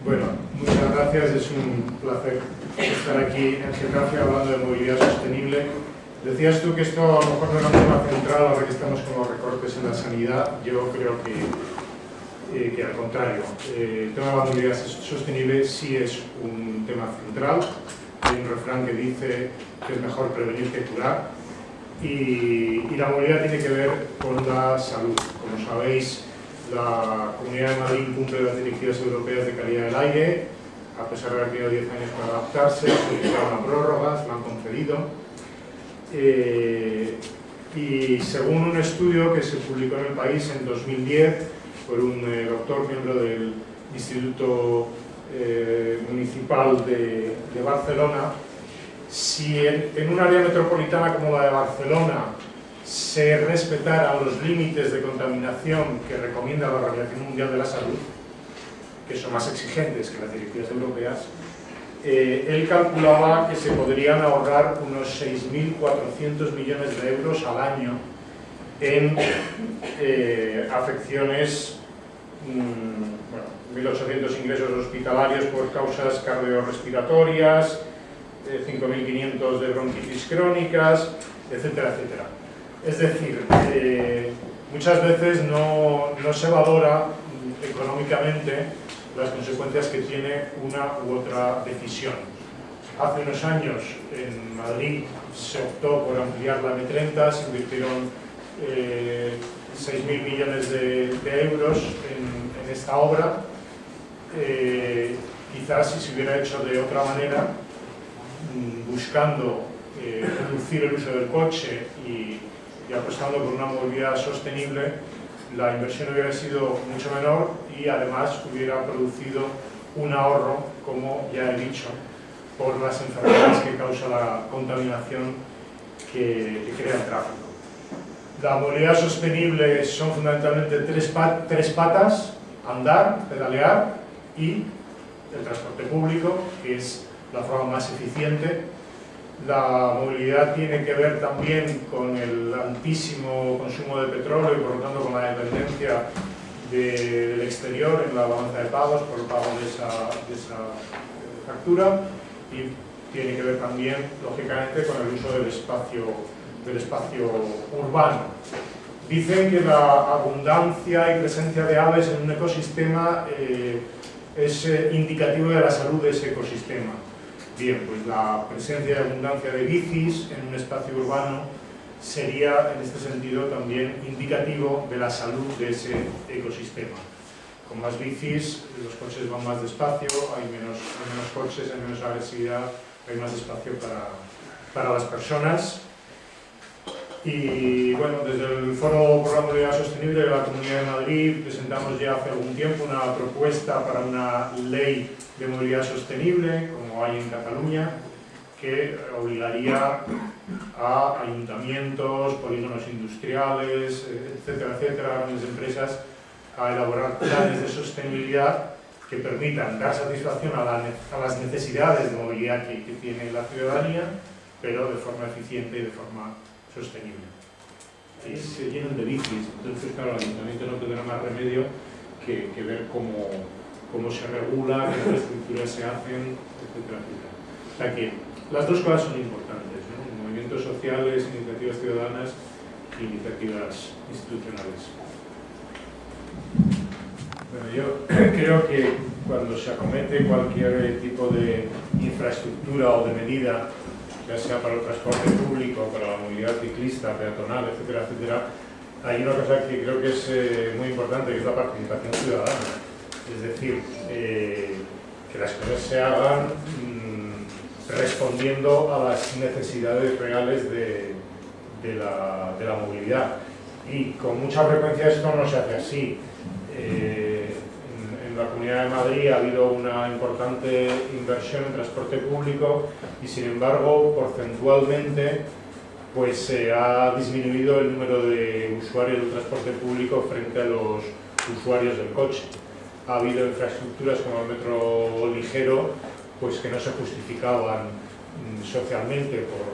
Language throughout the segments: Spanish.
Bueno, muchas gracias. Es un placer estar aquí en Getafe hablando de movilidad sostenible. Decías tú que esto a lo mejor no era un tema central ahora que estamos con los recortes en la sanidad. Yo creo que al contrario. El tema de la movilidad sostenible sí es un tema central. Hay un refrán que dice que es mejor prevenir que curar. Y la movilidad tiene que ver con la salud. Como sabéis, la Comunidad de Madrid cumple las directivas europeas de calidad del aire, a pesar de haber tenido 10 años para adaptarse, solicitaron una prórroga, se la han concedido. Y según un estudio que se publicó en El País en 2010 por un doctor miembro del Instituto Municipal de Barcelona, si en un área metropolitana como la de Barcelona se respetaran los límites de contaminación que recomienda la Organización Mundial de la Salud, que son más exigentes que las directivas europeas, él calculaba que se podrían ahorrar unos 6.400 millones de euros al año en afecciones, 1.800 ingresos hospitalarios por causas cardiorrespiratorias, 5.500 de bronquitis crónicas, etcétera, etcétera. Es decir, muchas veces no se valora económicamente las consecuencias que tiene una u otra decisión. Hace unos años en Madrid se optó por ampliar la M30, se invirtieron 6.000 millones de euros en esta obra. Quizás si se hubiera hecho de otra manera, buscando reducir el uso del coche y apostando por una movilidad sostenible, la inversión hubiera sido mucho menor y además hubiera producido un ahorro, como ya he dicho, por las enfermedades que causa la contaminación que crea el tráfico. La movilidad sostenible son fundamentalmente tres patas: andar, pedalear y el transporte público, que es la forma más eficiente. La movilidad tiene que ver también con el altísimo consumo de petróleo y por lo tanto con la dependencia del exterior en la balanza de pagos por el pago de esa factura, y tiene que ver también, lógicamente, con el uso del espacio urbano. Dicen que la abundancia y presencia de aves en un ecosistema es indicativo de la salud de ese ecosistema. Bien, pues la presencia y abundancia de bicis en un espacio urbano sería, en este sentido, también indicativo de la salud de ese ecosistema. Con más bicis, los coches van más despacio, hay menos coches, hay menos agresividad, hay más espacio para las personas. Y bueno, desde el Foro por la Movilidad Sostenible de la Comunidad de Madrid presentamos ya hace algún tiempo una propuesta para una ley de movilidad sostenible, como hay en Cataluña, que obligaría a ayuntamientos, polígonos industriales, etcétera, etcétera, grandes empresas, a elaborar planes de sostenibilidad que permitan dar satisfacción a las necesidades de movilidad que tiene la ciudadanía, pero de forma eficiente y de forma sostenible. Y se llenan de bicis, entonces claro, el ayuntamiento no tendrá más remedio que ver cómo se regula, qué infraestructuras se hacen, etcétera, etcétera. O sea que las dos cosas son importantes, ¿no? Movimientos sociales, iniciativas ciudadanas e iniciativas institucionales. Bueno, yo creo que cuando se acomete cualquier tipo de infraestructura o de medida, ya sea para el transporte público, para la movilidad ciclista, peatonal, etcétera, etcétera, hay una cosa que creo que es muy importante, que es la participación ciudadana. Es decir, que las cosas se hagan respondiendo a las necesidades reales de la movilidad. Y con mucha frecuencia esto no se hace así. En la Comunidad de Madrid ha habido una importante inversión en transporte público y, sin embargo, porcentualmente pues se ha disminuido el número de usuarios del transporte público frente a los usuarios del coche. Ha habido infraestructuras como el metro ligero pues que no se justificaban socialmente por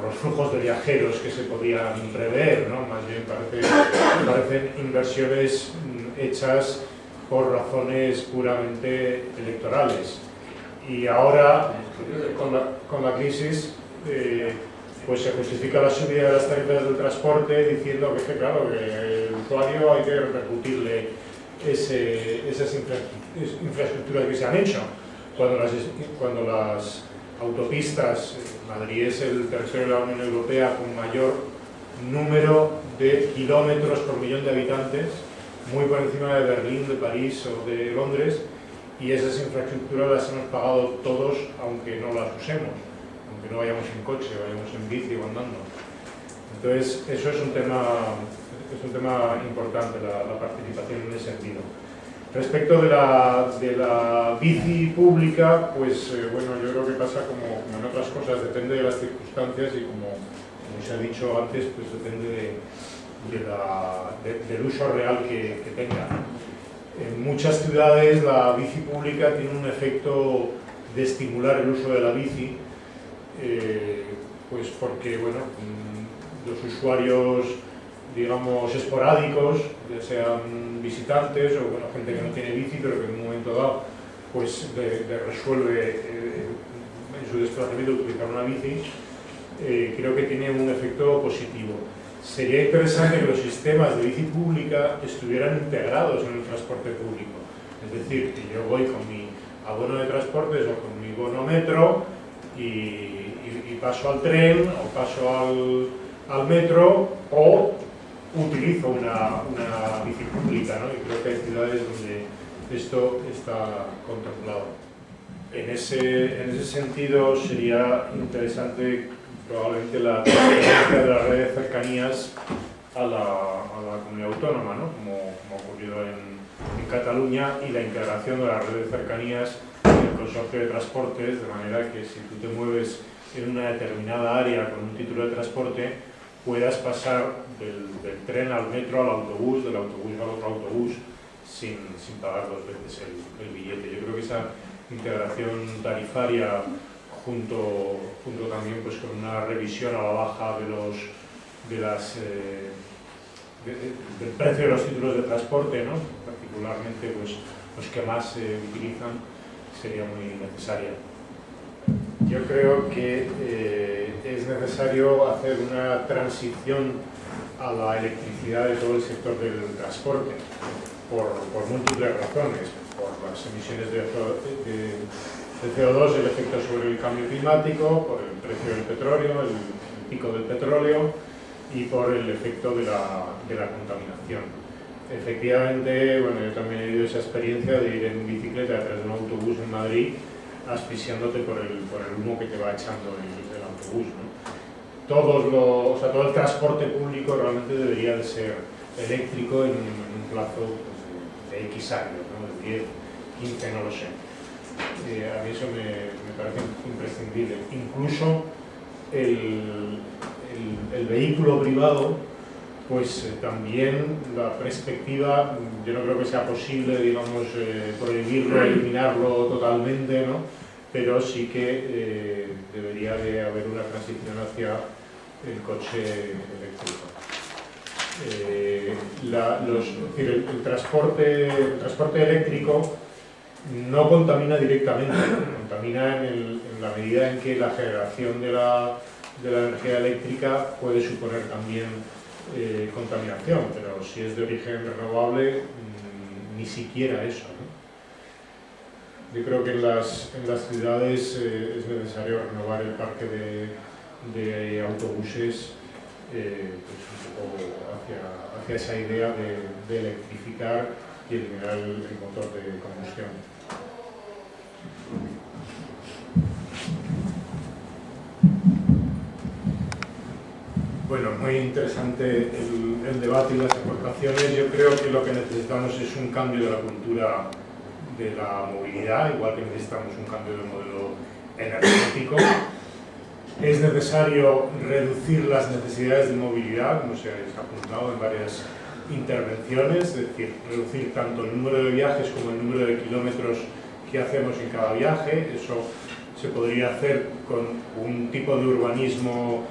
los flujos de viajeros que se podían prever, ¿no? Más bien parecen inversiones hechas por razones puramente electorales. Y ahora, con la crisis, pues se justifica la subida de las tarifas del transporte diciendo que claro, que el usuario hay que repercutirle esas infraestructuras que se han hecho. Cuando las autopistas, Madrid es el territorio de la Unión Europea con mayor número de kilómetros por millón de habitantes, muy por encima de Berlín, de París o de Londres, y esas infraestructuras las hemos pagado todos, aunque no las usemos, aunque no vayamos en coche, vayamos en bici o andando. Entonces, eso es un tema importante, la participación en ese sentido. Respecto de la bici pública, pues bueno, yo creo que pasa como en otras cosas, depende de las circunstancias y como se ha dicho antes, pues depende del uso real que tenga. En muchas ciudades la bici pública tiene un efecto de estimular el uso de la bici, pues porque bueno, los usuarios, digamos, esporádicos, ya sean visitantes o bueno, gente que no tiene bici pero que en un momento dado pues resuelve en su desplazamiento utilizar una bici, creo que tiene un efecto positivo. Sería interesante que los sistemas de bici pública estuvieran integrados en el transporte público, es decir, que yo voy con mi abono de transportes o con mi bono metro y paso al tren o paso al metro o utilizo una bici pública, ¿no? Y creo que hay ciudades donde esto está contemplado. En ese sentido sería interesante probablemente la transferencia de la red de cercanías a la comunidad autónoma, ¿no? Como ocurrió en Cataluña, y la integración de la red de cercanías en el consorcio de transportes, de manera que si tú te mueves en una determinada área con un título de transporte, puedas pasar del tren al metro, al autobús, del autobús al otro autobús, sin pagar dos veces el billete. Yo creo que esa integración tarifaria, junto también pues con una revisión a la baja del precio de los títulos de transporte, ¿no? Particularmente pues, los que más se utilizan, sería muy necesaria. Yo creo que es necesario hacer una transición a la electricidad de todo el sector del transporte, por múltiples razones, por las emisiones de CO2, el efecto sobre el cambio climático, por el precio del petróleo, el pico del petróleo y por el efecto de la contaminación. Efectivamente, bueno, yo también he vivido esa experiencia de ir en bicicleta detrás de un autobús en Madrid, asfixiándote por el humo que te va echando el autobús, ¿no? Todo el transporte público realmente debería de ser eléctrico en un plazo pues, de X años, ¿no? De 10, 15, no lo sé. A mí eso me parece imprescindible. Incluso el vehículo privado, pues también la perspectiva, yo no creo que sea posible, digamos, prohibirlo, eliminarlo totalmente, ¿no? Pero sí que debería de haber una transición hacia el coche eléctrico. El transporte eléctrico no contamina directamente, contamina en la medida en que la generación de la energía eléctrica puede suponer también contaminación, pero si es de origen renovable, ni siquiera eso, ¿no? Yo creo que en las ciudades es necesario renovar el parque de autobuses, pues un poco hacia esa idea de electrificar y eliminar el motor de combustión. Bueno, muy interesante el debate y las aportaciones. Yo creo que lo que necesitamos es un cambio de la cultura de la movilidad, igual que necesitamos un cambio del modelo energético. Es necesario reducir las necesidades de movilidad, como se ha apuntado en varias intervenciones, es decir, reducir tanto el número de viajes como el número de kilómetros que hacemos en cada viaje. Eso se podría hacer con un tipo de urbanismo,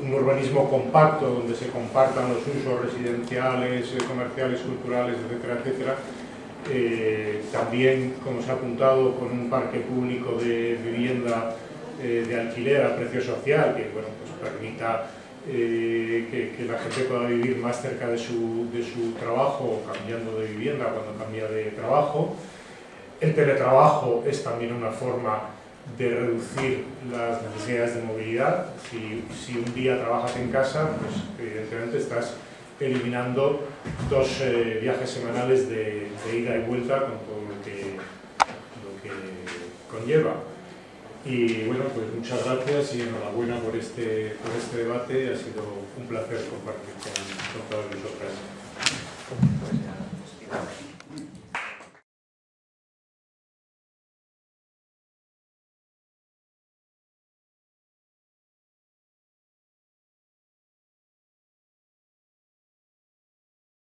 un urbanismo compacto, donde se compartan los usos residenciales, comerciales, culturales, etcétera, etcétera, También, como se ha apuntado, con un parque público de vivienda de alquiler a precio social, que bueno, pues permita que la gente pueda vivir más cerca de su trabajo, cambiando de vivienda cuando cambia de trabajo. El teletrabajo es también una forma de reducir las necesidades de movilidad. Si un día trabajas en casa, pues evidentemente estás eliminando 2 viajes semanales de ida y vuelta con todo lo que conlleva. Y bueno, pues muchas gracias y enhorabuena por este debate. Ha sido un placer compartir con todas vosotras.